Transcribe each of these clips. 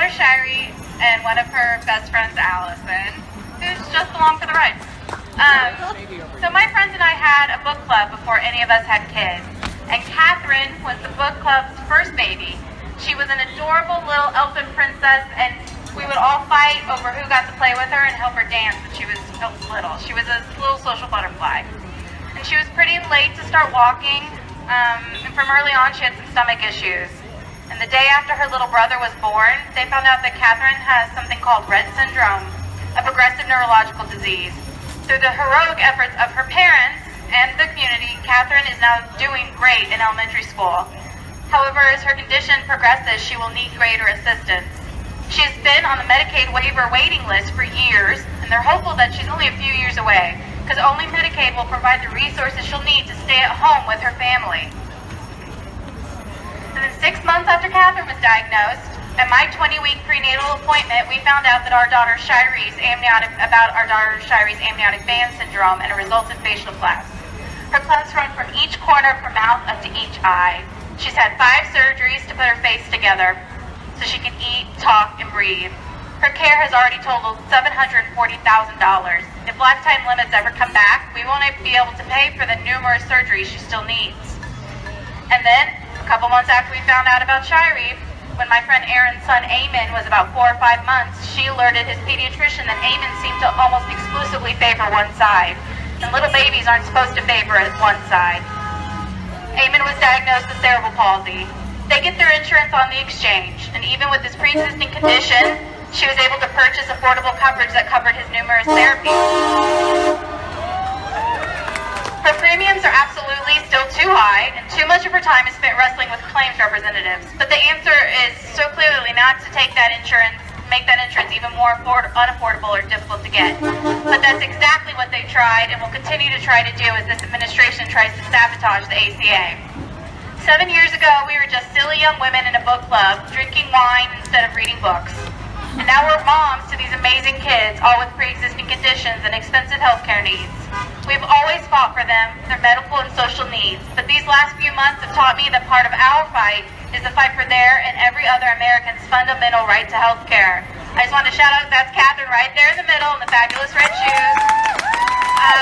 daughter Shirey and one of her best friends Allison, who's just along for the ride. So my friends and I had a book club before any of us had kids, and Catherine was the book club's first baby. She was an adorable little elfin princess, and we would all fight over who got to play with her and help her dance when she was little. She was a little social butterfly. And she was pretty late to start walking, and from early on she had some stomach issues. And the day after her little brother was born, they found out that Catherine has something called Rett syndrome, a progressive neurological disease. Through the heroic efforts of her parents and the community, Catherine is now doing great in elementary school. However, as her condition progresses, she will need greater assistance. She has been on the Medicaid waiver waiting list for years, and they're hopeful that she's only a few years away, because only Medicaid will provide the resources she'll need to stay at home with her family. And then 6 months after Catherine was diagnosed, at my 20-week prenatal appointment, we found out that our daughter Shirey's amniotic band syndrome and a resultant facial clasp. Her clasps run from each corner of her mouth up to each eye. She's had 5 surgeries to put her face together so she can eat, talk, and breathe. Her care has already totaled $740,000. If lifetime limits ever come back, we won't be able to pay for the numerous surgeries she still needs. And then, a couple months after we found out about Shirey, when my friend Aaron's son Eamon was about 4 or 5 months, she alerted his pediatrician that Eamon seemed to almost exclusively favor one side, and little babies aren't supposed to favor one side. Eamon was diagnosed with cerebral palsy. They get their insurance on the exchange, and even with this pre-existing condition, she was able to purchase affordable coverage that covered his numerous therapies. Her premiums are absolutely still too high, and too much of her time is spent wrestling with claims representatives. But the answer is so clearly not to take that insurance, make that insurance even more unaffordable or difficult to get. But that's exactly what they tried and will continue to try to do as this administration tries to sabotage the ACA. 7 years ago, we were just silly young women in a book club, drinking wine instead of reading books. And now we're moms to these amazing kids, all with pre-existing conditions and expensive healthcare needs. We've always fought for them, their medical and social needs, but these last few months have taught me that part of our fight is the fight for their and every other American's fundamental right to health care. I just want to shout out, that's Catherine right there in the middle in the fabulous red shoes.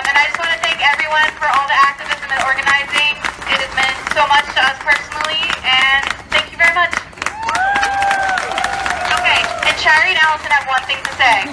And I just want to thank everyone for all the activism and organizing. It has meant so much to us personally, and thank you very much. Okay, and Shirey and Allison have one thing to say.